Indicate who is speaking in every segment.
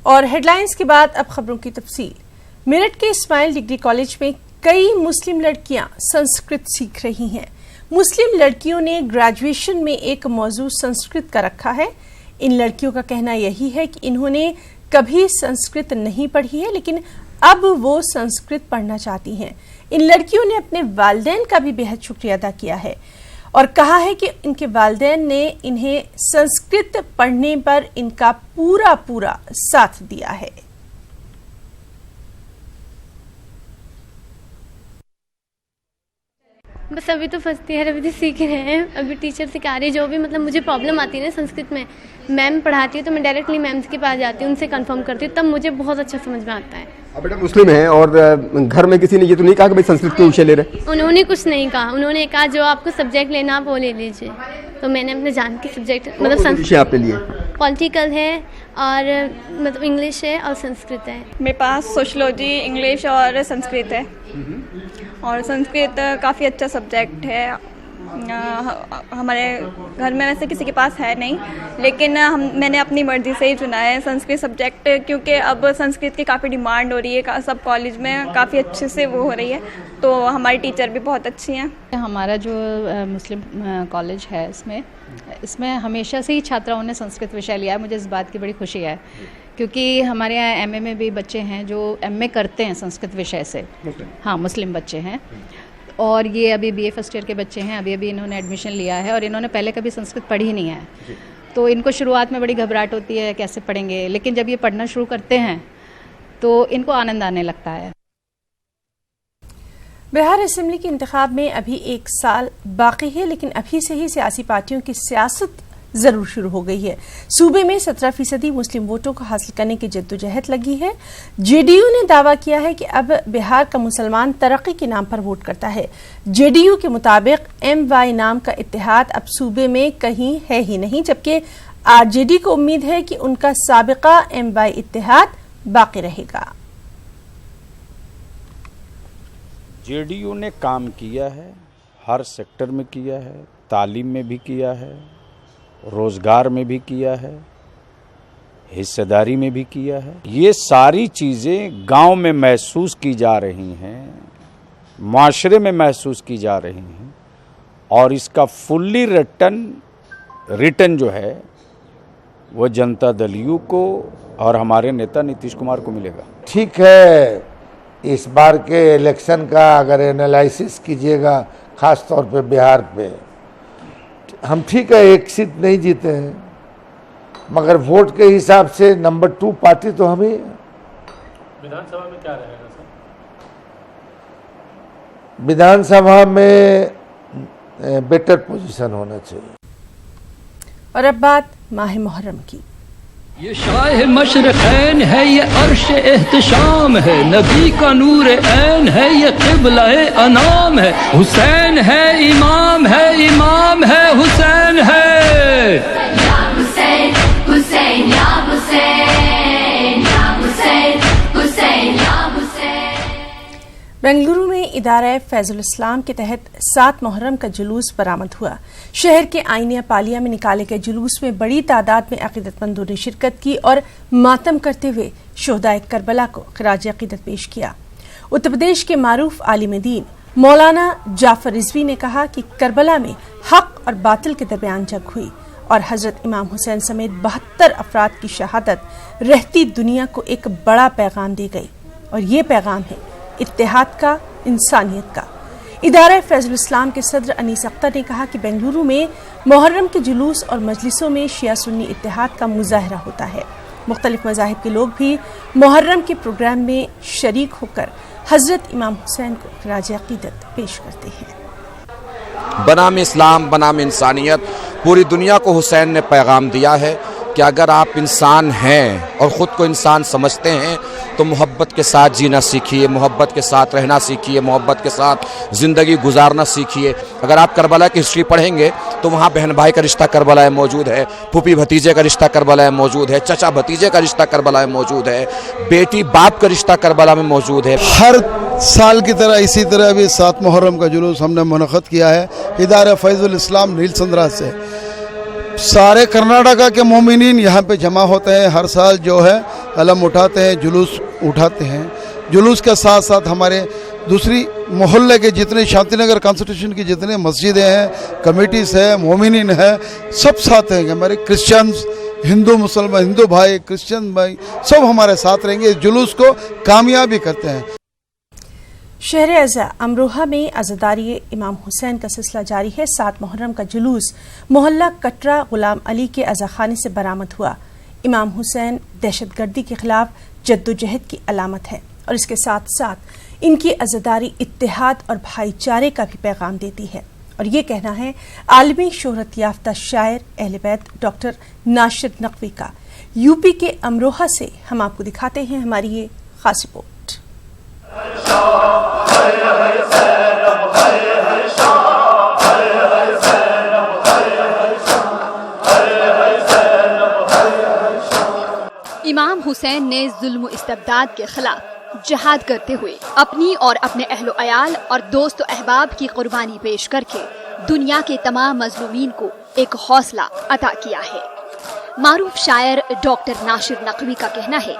Speaker 1: اور head lines کے بعد اب خبروں کی تفصیل۔ میرٹھ کے اسماعیل ڈگری کالج میں کئی مسلم لڑکیاں سنسکرت سیکھ رہی ہیں۔ مسلم لڑکیوں نے گریجویشن میں ایک موضوع سنسکرت کا رکھا ہے۔ ان لڑکیوں کا کہنا یہی ہے کہ انہوں نے کبھی سنسکرت نہیں پڑھی ہے، لیکن اب وہ سنسکرت پڑھنا چاہتی ہیں۔ ان لڑکیوں نے اپنے والدین کا بھی بہت شکریہ ادا کیا ہے اور کہا ہے کہ ان کے والدین نے انہیں سنسکرت پڑھنے پر ان کا پورا ساتھ دیا ہے۔
Speaker 2: بس ابھی تو فرسٹ ایئر، ابھی تو سیکھ رہے ہیں، ابھی ٹیچر سکھا رہی ہے۔ جو بھی مطلب مجھے پرابلم آتی ہے نا سنسکرت میں، میم پڑھاتی ہے تو میں ڈائریکٹلی میم کے پاس جاتی ہوں، ان سے کنفرم کرتی ہوں، تب مجھے بہت اچھا سمجھ میں آتا ہے۔
Speaker 3: اب بیٹا مسلم ہیں اور گھر میں کسی نے یہ تو نہیں کہا کہ بھائی سنسکرت کیوں وشے لے رہے؟
Speaker 2: انہوں نے کچھ نہیں کہا، انہوں نے کہا جو آپ کو سبجیکٹ لینا آپ وہ لے لیجیے، تو میں نے اپنے جان کے سبجیکٹ مطلب
Speaker 3: آپ نے لیے
Speaker 2: پولیٹیکل ہے اور مطلب انگلش ہے اور سنسکرت ہے۔
Speaker 4: میرے پاس سوشولوجی، انگلش اور سنسکرت ہے، اور سنسکرت کافی اچھا سبجیکٹ ہے۔ ہمارے گھر میں ویسے کسی کے پاس ہے نہیں، لیکن میں نے اپنی مرضی سے ہی چنا ہے سنسکرت سبجیکٹ، کیونکہ اب سنسکرت کی کافی ڈیمانڈ ہو رہی ہے، سب کالج میں کافی اچھے سے وہ ہو رہی ہے، تو ہماری ٹیچر بھی بہت اچھی ہیں۔
Speaker 5: ہمارا جو مسلم کالج ہے اس میں ہمیشہ سے ہی چھاتراؤں نے سنسکرت وشے لیا ہے۔ مجھے اس بات کی بڑی خوشی ہے، کیونکہ ہمارے یہاں ایم اے میں بھی بچے ہیں جو ایم اے کرتے ہیں سنسکرت وشے سے، ہاں مسلم بچے ہیں، اور یہ ابھی بی اے فرسٹ ایئر کے بچے ہیں، ابھی انہوں نے ایڈمیشن لیا ہے اور انہوں نے پہلے کبھی سنسکرت پڑھی نہیں ہے، تو ان کو شروعات میں بڑی گھبراہٹ ہوتی ہے کیسے پڑھیں گے، لیکن جب یہ پڑھنا شروع کرتے ہیں تو ان کو آنند آنے لگتا ہے۔
Speaker 1: بہار اسمبلی کے انتخاب میں ابھی 1 سال باقی ہے، لیکن ابھی سے ہی سیاسی پارٹیوں کی سیاست ضرور شروع ہو گئی ہے۔ صوبے میں 17% مسلم ووٹوں کو حاصل کرنے کی جدوجہد لگی ہے۔ جے ڈی یو نے دعویٰ کیا ہے کہ اب بہار کا مسلمان ترقی کے نام پر ووٹ کرتا ہے۔ جے ڈی یو کے مطابق ایم وائی نام کا اتحاد اب صوبے میں کہیں ہے ہی نہیں، جبکہ آر جے ڈی کو امید ہے کہ ان کا سابقہ ایم وائی اتحاد باقی رہے گا۔
Speaker 6: جے ڈی یو نے کام کیا ہے، ہر سیکٹر میں کیا ہے، تعلیم میں بھی کیا ہے، روزگار میں بھی کیا ہے، حصہ داری میں بھی کیا ہے۔ یہ ساری چیزیں گاؤں میں محسوس کی جا رہی ہیں، معاشرے میں محسوس کی جا رہی ہیں، اور اس کا فلی ریٹرن جو ہے وہ جنتا دل یو کو اور ہمارے نیتا نتیش کمار کو ملے گا۔
Speaker 7: ٹھیک ہے، اس بار کے الیکشن کا اگر انالائسس کیجئے گا، خاص طور پہ بہار پہ، ہم ٹھیک ہے 1 سیٹ نہیں جیتے ہیں، مگر ووٹ کے حساب سے نمبر 2 پارٹی تو ہم ہی ہیں۔
Speaker 8: ویدھان سبھا میں کیا رہے گا سر؟
Speaker 7: ویدھان سبھا میں بیٹر پوزیشن ہونا چاہیے۔
Speaker 1: اور اب بات ماہ محرم کی۔
Speaker 9: یہ شاہ مشرقین ہے، یہ عرش احتشام ہے، نبی کا نور عین ہے، یہ قبلہ انام ہے، حسین ہے امام ہے، امام ہے حسین ہے،
Speaker 10: یا حسین حسین یا حسین یا حسین حسین یا حسین۔
Speaker 1: بنگلورو میں ادارہ فیض الاسلام کے تحت 7 محرم کا جلوس برآمد ہوا۔ شہر کے آئینیہ پالیا میں نکالے گئے جلوس میں بڑی تعداد میں عقیدت مندوں نے شرکت کی اور ماتم کرتے ہوئے شہدائے کربلا کو خراج عقیدت پیش کیا۔ اتر پردیش کے معروف عالم دین مولانا جعفر رضوی نے کہا کہ کربلا میں حق اور باطل کے درمیان جنگ ہوئی اور حضرت امام حسین سمیت 72 افراد کی شہادت رہتی دنیا کو ایک بڑا پیغام دی گئی، اور یہ پیغام ہے اتحاد کا، انسانیت کا۔ ادارہ فیض الاسلام کے صدر انیس اختر نے کہا کہ بنگلورو میں محرم کے جلوس اور مجلسوں میں شیعہ سنی اتحاد کا مظاہرہ ہوتا ہے۔ مختلف مذاہب کے لوگ بھی محرم کے پروگرام میں شریک ہو کر حضرت امام حسین کو خراج عقیدت پیش کرتے ہیں۔
Speaker 11: بنام اسلام، بنام انسانیت، پوری دنیا کو حسین نے پیغام دیا ہے کہ اگر آپ انسان ہیں اور خود کو انسان سمجھتے ہیں تو محبت کے ساتھ جینا سیکھیے، محبت کے ساتھ رہنا سیکھیے، محبت کے ساتھ زندگی گزارنا سیکھیے۔ اگر آپ کربلا کی ہسٹری پڑھیں گے تو وہاں بہن بھائی کا رشتہ کربلا میں موجود ہے، پھوپھی بھتیجے کا رشتہ کربلا میں موجود ہے، چچا بھتیجے کا رشتہ کربلا میں موجود ہے، بیٹی باپ کا رشتہ کربلا میں موجود ہے۔
Speaker 12: ہر سال کی طرح اسی طرح بھی 7 محرم کا جلوس ہم نے منعقد کیا ہے ادارہ فیض الاسلام نیل سندرا سے۔ सारे कर्नाटका के मोमिनीन यहाँ पे जमा होते हैं, हर साल जो है अलम उठाते हैं, जुलूस उठाते हैं। जुलूस के साथ साथ हमारे दूसरी मोहल्ले के जितने शांतिनगर कॉन्स्टिट्यूशन की जितने मस्जिदें हैं, कमेटीज़ है, मोमिनीन है, सब साथ हैं। हमारे क्रिश्चियंस, हिंदू मुसलमान, हिंदू भाई, क्रिश्चियन भाई सब हमारे साथ रहेंगे, इस जुलूस को कामयाबी करते हैं।
Speaker 1: शहर अज़ा अमरोहा में अज़ादारी इमाम हुसैन का सिलसिला जारी है। 7 मुहर्रम का जुलूस मोहल्ला कटरा गुलाम अली के अज़ाखाने से बरामद हुआ। इमाम हुसैन दहशतगर्दी के खिलाफ जद्दोजहद की अलामत है और इसके साथ साथ इनकी अज़ादारी इत्तेहाद और भाईचारे का भी पैगाम देती है। और ये कहना है आलमी शोहरत याफ्ता शायर अहले बैत डॉक्टर नासिर नकवी का। यूपी के अमरोहा से हम आपको दिखाते हैं हमारी ये खास रिपोर्ट।
Speaker 13: इमाम हुसैन ने जुल्म इस्तबदाद के खिलाफ जहाद करते हुए अपनी और अपने अहलो अयाल और दोस्त अहबाब की कुर्बानी पेश करके दुनिया के तमाम मजलूमीन को एक हौसला अता किया है। मारूफ शायर डॉक्टर नासिर नकवी का कहना है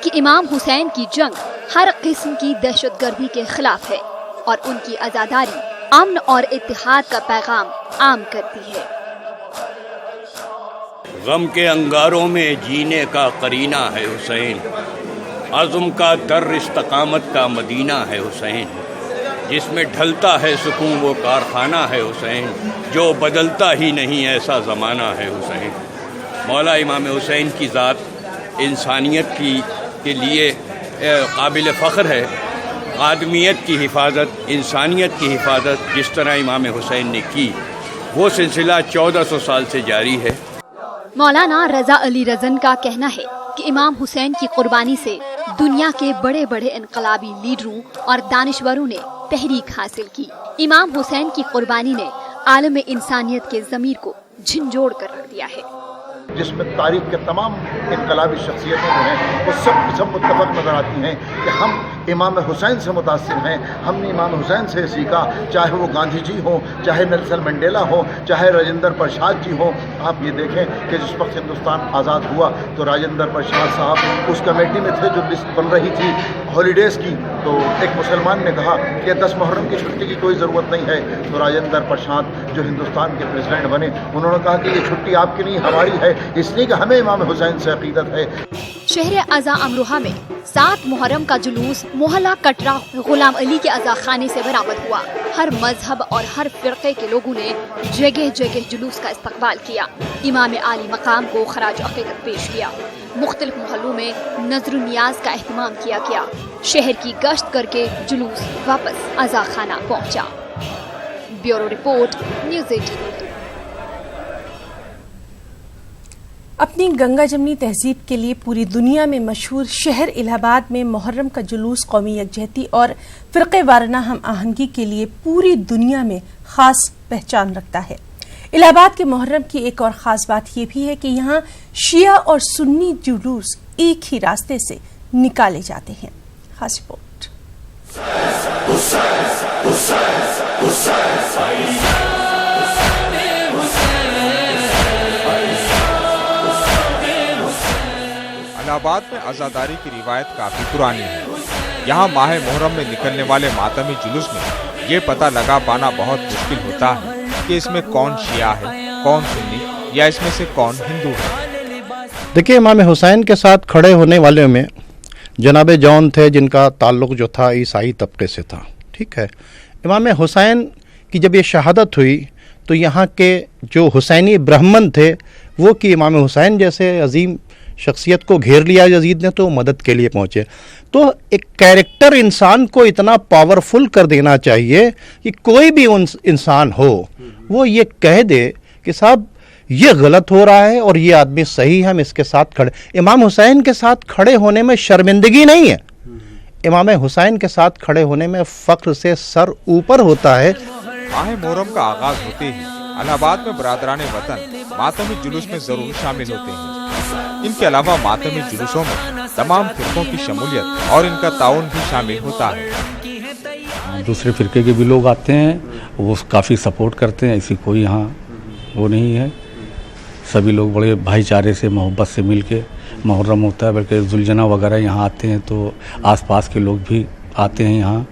Speaker 13: कि इमाम हुसैन की जंग हर किस्म की दहशतगर्दी के खिलाफ है और उनकी आज़ादारी अमन और इत्तेहाद का पैगाम आम करती है।
Speaker 14: गम के अंगारों में जीने का करीना है हुसैन, आज़म का दर इस्तकामत का मदीना है हुसैन, जिसमें ढलता है सुकून वो कारखाना है हुसैन, जो बदलता ही नहीं ऐसा ज़माना है हुसैन। मौला इमाम हुसैन की ज़ात इंसानियत के लिए काबिल फ़ख्र है। आदमियत की हिफाजत, इंसानियत की हिफाजत जिस तरह इमाम हुसैन ने की, वो सिलसिला 1400 साल से जारी है।
Speaker 13: मौलाना रजा अली रजन का कहना है कि इमाम हुसैन की कुर्बानी से दुनिया के बड़े बड़े इनकलाबी लीडरों और दानिशवरों ने तहरीक हासिल की। इमाम हुसैन की कुर्बानी ने आलम इंसानियत के ज़मीर को झंझोड़ कर रख दिया है,
Speaker 15: जिसमें तारीख के तमाम इनकलाबी शख्सियतें जो हैं वो सब मुत्तफक नज़र आती हैं कि हम इमाम हुसैन से मुतासिर हैं। हमने इमाम हुसैन से सीखा, चाहे वो गांधी जी हों, चाहे नेल्सन मंडेला हो, चाहे राजेंद्र प्रसाद जी हों। आप ये देखें कि जिस वक्त हिंदुस्तान आज़ाद हुआ तो राजेंद्र प्रसाद साहब उस कमेटी में थे जो लिस्ट बन रही थी हॉलीडेज़ की। तो एक मुसलमान ने कहा कि 10 मुहर्रम की छुट्टी की कोई ज़रूरत नहीं है। तो राजेंद्र प्रसाद जो हिंदुस्तान के प्रेसिडेंट बने, उन्होंने कहा कि ये छुट्टी आपकी नहीं हमारी है, इसलिए कि हमें इमाम हुसैन से अकीदत है।
Speaker 13: शहर अज़ा अमरोहा में 7 मुहर्रम का जुलूस मोहल्ला कटरा गुलाम अली के अज़ा खाने से बरामद हुआ। हर मजहब और हर फिरके के लोगों ने जगह जगह जुलूस का इस्तकबाल किया, इमाम आली मकाम को खराज अकीदत पेश किया। मुख्तलिफ मोहल्लों में नजर नियाज का एहतमाम किया गया। शहर की गश्त करके जुलूस वापस अज़ा खाना पहुँचा। Bureau report, news 18।
Speaker 1: अपनी गंगा जमनी तहजीब के लिए पूरी दुनिया में मशहूर शहर इलाहाबाद में मुहर्रम का जुलूस कौमी यकजहती और फ़िरक़े वाराना हम आहंगी के लिए पूरी दुनिया में ख़ास पहचान रखता है। इलाहाबाद के मुहर्रम की एक और ख़ास बात यह भी है कि यहाँ शिया और सुन्नी जुलूस एक ही रास्ते से निकाले जाते हैं। खास रिपोर्ट।
Speaker 16: इलाहाबाद में आज़ादारी की रिवायत काफ़ी पुरानी है। यहाँ माह मुहर्रम में निकलने वाले मातमी जुलूस में ये पता लगा पाना बहुत मुश्किल होता है कि इसमें कौन शिया है, कौन सुन्नी या इसमें से कौन हिंदू है।
Speaker 17: देखिए, इमाम हुसैन के साथ खड़े होने वाले में जनाब जौन थे, जिनका ताल्लुक़ जो था ईसाई तबके से था। ठीक है, इमाम हुसैन की जब ये शहादत हुई तो यहाँ के जो हुसैनी ब्राह्मण थे वो कि इमाम हुसैन जैसे अजीम शख्सियत को घेर लिया यजीद ने, तो मदद के लिए पहुँचे। तो एक कैरेक्टर इंसान को इतना पावरफुल कर देना चाहिए कि कोई भी इंसान हो वो ये कह दे कि साहब ये गलत हो रहा है और ये आदमी सही है, हम इसके साथ खड़े। इमाम हुसैन के साथ खड़े होने में शर्मिंदगी नहीं है, इमाम हुसैन के साथ खड़े होने में फ़ख्र से सर ऊपर होता है।
Speaker 16: माह मुहर्रम का आगाज होते ही इलाहाबाद में बरादरान वतन मातमी जुलूस में ज़रूर शामिल होते हैं। इनके अलावा मातमी जुलूसों में तमाम फिरकों की शमूलियत और इनका ताउन भी शामिल होता है।
Speaker 18: दूसरे फिरके के भी लोग आते हैं, वो काफ़ी सपोर्ट करते हैं, ऐसी कोई यहाँ वो नहीं है। सभी लोग बड़े भाईचारे से मोहब्बत से मिल के मुहर्रम होता है। बल्कि जुलजना वगैरह यहाँ आते हैं तो आसपास के लोग भी आते हैं यहाँ,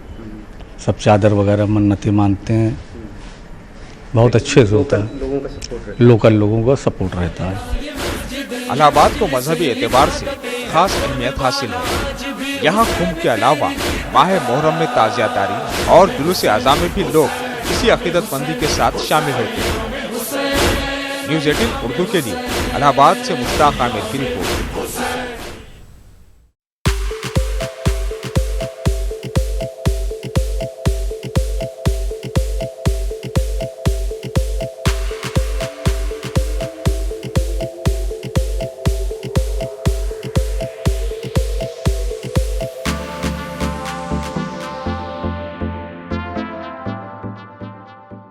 Speaker 18: सब चादर वगैरह मन्नतें मानते हैं। बहुत अच्छे से होता है, लोकल लोगों का सपोर्ट रहता है।
Speaker 16: इलाहाबाद को मजहबी एतबार से खास अहमियत हासिल है। यहाँ कुंभ के अलावा माह मुहर्रम में ताज़ियादारी और जुलूस आज़ा में भी लोग इसी अकीदतमंदी के साथ शामिल होते हैं। न्यूज़ 18 उर्दू के लिए इलाहाबाद से मुश्ताक आमिर की रिपोर्ट।